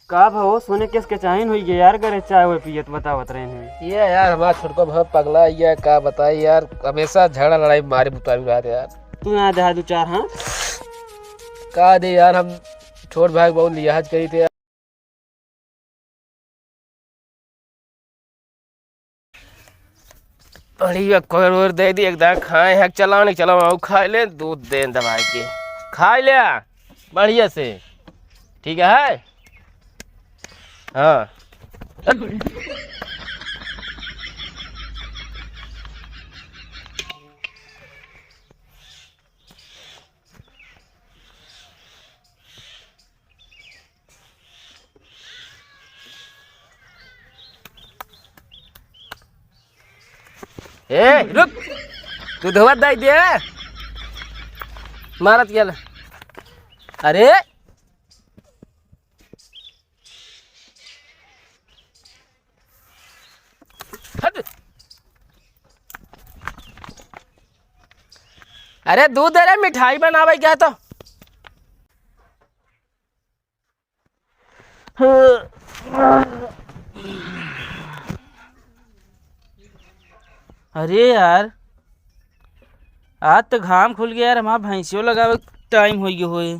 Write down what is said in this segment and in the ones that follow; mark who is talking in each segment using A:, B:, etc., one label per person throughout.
A: का भाव सोने केस के चाहीन हुई गया यार करे चाय वो पियत बतावत रहे हैं।
B: ये यार हमारा छोटको बहुत पगला ये का बताई यार, हमेशा झगड़ा लड़ाई मारे मुताबिक रहा यार।
A: तू यहाँ दे दो चार हाँ
B: का दे यार, हम छोट भाई बहुत लिहाज करी थे। बढ़िया कोर वोर दे दी एकदम खाए हैं, चलाओ नहीं चलाओ खा ले, दूध दे दवाई के खा ले बढ़िया से, ठीक है। हाँ ए रुक, तू धोवत दाई दे मारत गेला। अरे हट, अरे दूध दे रहे मिठाई बनावे क्या तो।
A: अरे यार आज तो घाम खुल गया यार, हमारा भैंसियों लगावे टाइम हो गया होए।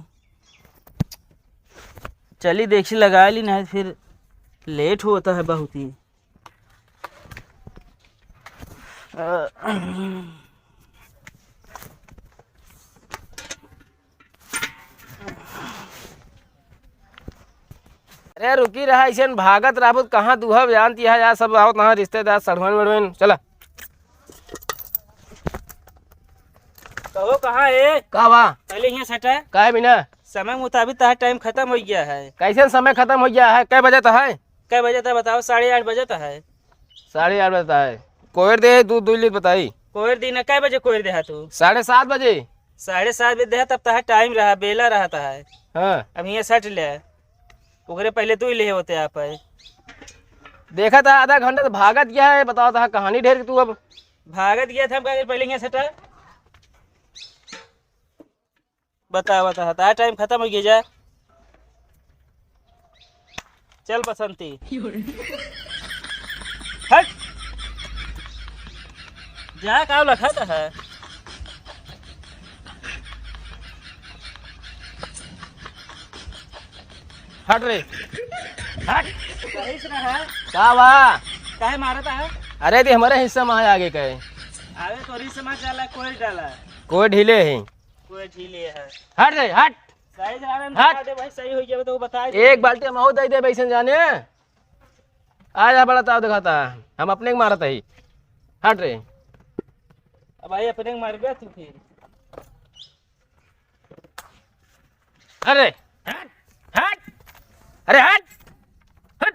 A: चली देखी लगा ली नहीं फिर लेट होता है बहुत ही।
B: अरे रुकी रहा ऐसे भागत राबुत कहाँ दुहा जानती है यार, सब आओ ना रिश्तेदार सड़वन वड़वन चला।
A: कहो कहाँ है
B: का बा
A: पहले यहाँ सटा
B: का है बिना
A: समय मुताबिक तार टाइम खत्म हो गया है।
B: कैसे समय खत्म हो गया है, कै बजे तो है?
A: कै बजे तक बताओ? 8:30 बजे तक है।
B: 8:30 बजे है। कोयर दे दूध 2 लीटर बताई।
A: कोयर दिन कै बजे कोयर दे तू?
B: 7:30 बजे।
A: 7:30 बजे दे तब तक टाइम रहा बेला रहता है।
B: हाँ
A: अब यहाँ सट ले ओकरे पहले तू ही ले होते आप है।
B: देखा था आधा घंटा तो भागत गया है, बताओ था कहानी ढेर तू अब
A: भागत गया था हम पहले यहाँ सटा बता तार टाइम खत्म हो गया जा। चल बसंती हट जा का लखा है।
B: हट रे हट।
A: सही से रहा
B: का बा
A: काहे मारता है?
B: अरे दी हमारे हिस्सा में है आगे कहे
A: आगे तोरी समाज डाला कोई डाला
B: कोई ढीले है।
A: कोई ढीले है।
B: हट रे हट
A: सही से आराम
B: हट।
A: बता दे भाई सही हो गया तो बता दे।
B: एक बाल्टी हम दे दे बैसन जाने आ जा बड़ा ताव दिखाता हम अपने को मारत है। हट रे
A: अब भाई अपने को मार गया तू फिर।
B: अरे हट हट अरे हट हट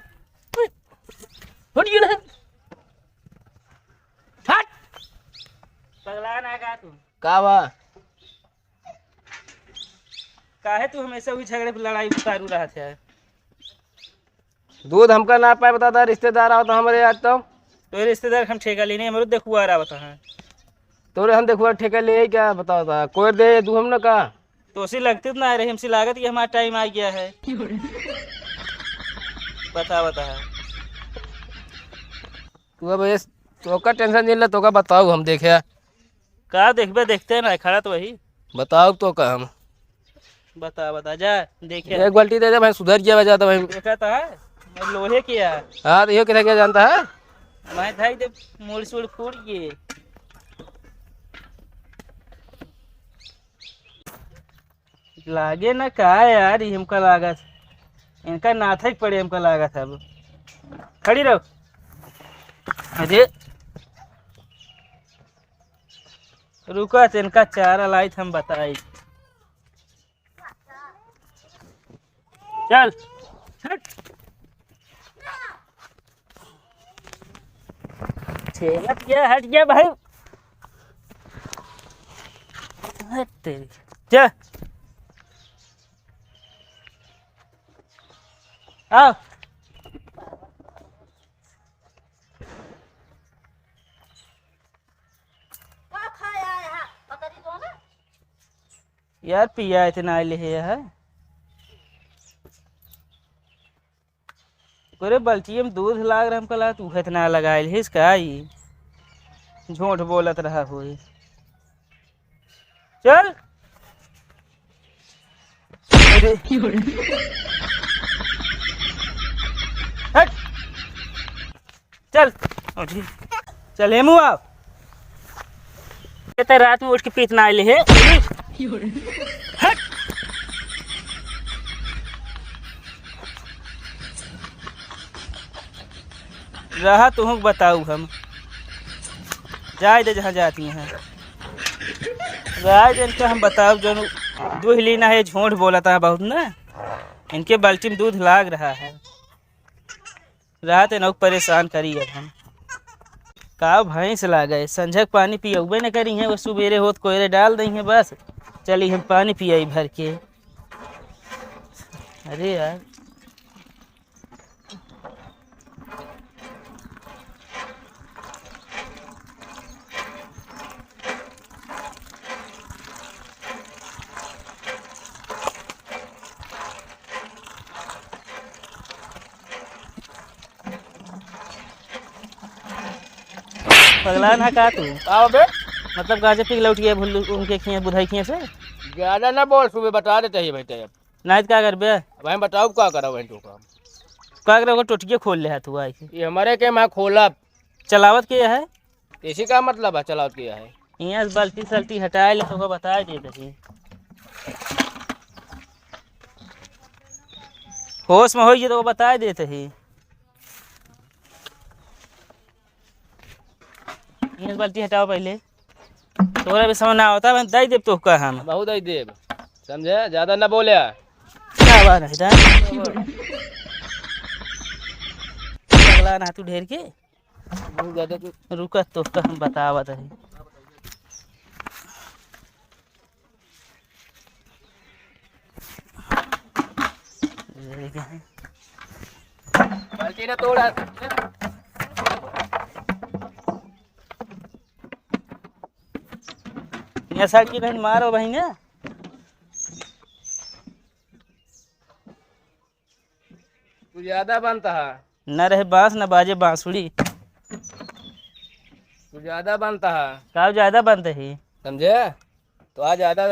B: हट ये ना हट।
A: पगला ना का तू
B: का बा
A: काहे तू हमेशा वही झगड़े पे लड़ाई उतारू रहा था?
B: दूध हमका ना पाए बताता रिश्तेदार आओ तो हमारे आज
A: तो रिश्तेदार हम ठेका लेने हमारे देखुआ रहा बता है
B: तोरे हम देखो ठेका ले क्या बताओ था कोई दे दू हम ना का
A: तो उसी लगती ना रही हमसे लागत कि हमारा टाइम आ गया है। बता है
B: तू अब तो का टेंशन नहीं ले तो का बताओ हम देखे
A: का देखबे देखते ना खड़ा तो वही
B: बताओ तो का हम
A: बता जा देखे
B: एक बाल्टी दे दे भाई सुधर गया वजह तो भाई।
A: देखा तो है मैं लोहे किया
B: हाँ तो ये कितना क्या जानता है
A: मैं धाई दे मूल सूल फूट गए। लागे ना का यार ये हमका लागत इनका नाथक पड़े हमका लागत अब खड़ी रहो। अरे रुका इनका चारा लाई हम बताई। चल हट हट गया भाई हट तेरी चल आओ। यार पिया इतना ले है ओकरे बल्टिये में दूध लाग रहा हमका लगा तू इतना लगाइल हिस का ई झूठ बोलत रहा हुई। चल अरे हट चल उठी चल हेमू आओ ये तो रात में उठ के पीतना आइले है। हट रहा तुम बताऊ हम जाए दे जहाँ जाती हैं राय इनका हम बताओ जो दूध लेना है झूठ बोलता है बहुत ना इनके बाल्टी में दूध लाग रहा है रात नौक परेशान करी अब हम का भैंस लागे संझक पानी पियबे न करी हैं वो सुबेरे होत कोयरे डाल दी हैं बस चली हम पानी पियाई भर के। अरे यार पगला ना का तू
B: आओ बे
A: मतलब गाजे पिघला उठ गया भुल्लू उनके खिए बुधाई खिए से
B: ज्यादा ना बोल, सुबह बता देते ही बेटे। अब
A: नाइट का कर बे
B: भाई बताओ क्या करा वही तो काम
A: का करे वो टोटिए खोल ले है तू आई
B: ये हमारे के मैं खोला
A: चलावत के है
B: इसी का मतलब है चलाओ किया है।
A: यहाँ से बाल्टी सल्टी हटाए ले तो बता दे दही होश में होइए तो बता देते ही यहाँ से बाल्टी हटाओ पहले तोरा भी समझ ना होता मैं दे देव तो का हम
B: बहुत ही देव समझे ज्यादा ना बोले
A: क्या बात है अगला ना तू ढेर के
B: बहुत ज्यादा तो
A: रुकत तो का हम बतावत है
B: बाल्टी ना तोड़ा
A: यहाँ साइड की बहन मारो बहन ना
B: तू ज्यादा बनता है
A: न रहे बांस न बाजे बांसुरी
B: तू ज्यादा बनता है
A: का ज्यादा बनते ही
B: समझे तो आज ज्यादा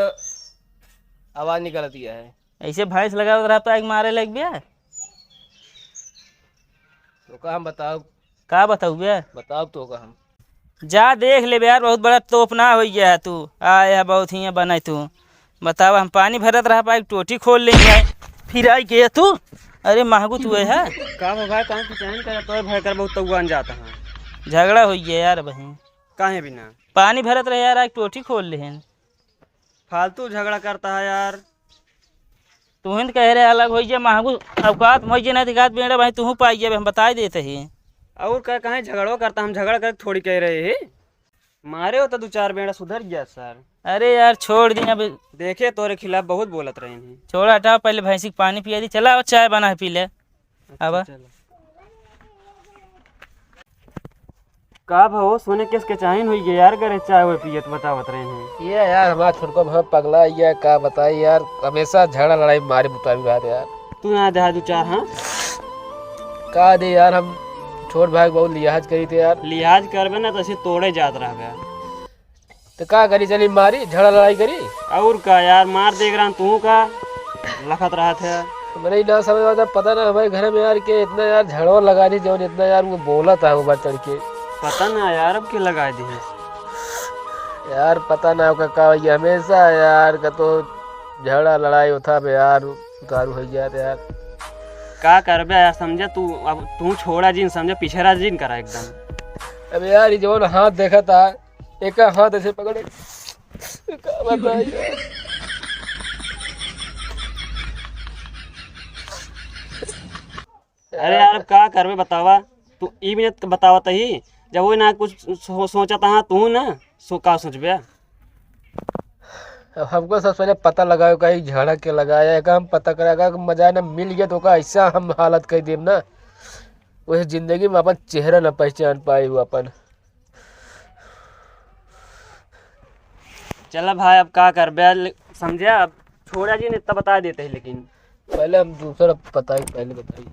B: आवाज निकलती है
A: ऐसे भैंस लगा रहा तो मारे लग गया
B: तो का हम बताओ
A: का बताऊ बे
B: बताओ तो का हम
A: जा देख ले यार बहुत बड़ा तोप ना हो गया है तू आया बहुत ही बनाई तू बताओ हम पानी भरत रहा पाई टोटी खोल लेंगे फिर आई गया तू अरे महगू तू है
C: का हो भाई कहाँ की चैन कर तो भय कर बहुत तगुआन जाता है
A: झगड़ा हो गया यार बहन
C: काहे बिना
A: पानी भरत रहे यार आज टोटी खोल ले
C: फालतू झगड़ा करता है यार
A: तू हिंद कह रहे अलग हो गया महगू अवकात मोई ना दिखात बेड़ा भाई तू पाई जब हम बता देते ही
C: और कहीं झगड़ो करता हम झगड़ा कर थोड़ी कह रहे हैं मारे हो तो 2-4 बेड़ा सुधर गया सर।
A: अरे यार छोड़ दी अब
C: देखे तोरे खिलाफ बहुत बोलत रहे हैं
A: छोड़ा हटाओ पहले भैंसी को पानी पिया दी चला और चाय बना पी ले अब
C: का भाव सोने किसके चाहिए हुई यार करे चाय वो पियत बतावत रहे हैं
B: ये यार हमारा छोटको बहुत पगला है का बताई यार हमेशा झगड़ा लड़ाई मारे मुताबिक रहा यार
C: तू यहाँ दे 2-4 हाँ
B: का दे यार हम छोट भाई बहुत लिहाज करी थे यार
C: लिहाज करबे ना तो ऐसे तोड़े जात रह
B: तो का करी चली मारी झगड़ा लड़ाई करी
C: और का यार मार देख रहा तू का लखत रहा थे
B: मैंने ना समझ आता पता ना हमारे घर में यार के इतना यार झगड़ा लगा दी जो इतना यार वो बोला था वो बार चढ़ के
C: पता ना यार अब के लगा दी है
B: यार पता ना का ये हमेशा यार का तो झगड़ा लड़ाई होता बे यार उतारू हो गया यार
C: का करबे यार समझे तू अब तू छोड़ा जिन समझे पिछड़ा जिन करा एकदम
B: अब यार ये जो हाथ देखा था एक हाथ ऐसे पकड़े का बताई यार
C: अरे यार अब का करबे बतावा तू ई भी बतावत ही जब वो ना कुछ सोचा था तू ना का सोचबे
B: हमको सबसे पहले पता लगाओ कहीं झगड़ा के लगाया का हम पता करेगा मजा ना मिल गया तो का ऐसा हम हालत कह देम ना वैसे जिंदगी में अपन चेहरा ना पहचान पाए वो अपन
C: चला भाई अब का करबे समझे अब छोड़ा जी ने इतना बता देते हैं लेकिन
B: पहले हम दूसरा पता ही पहले बताइए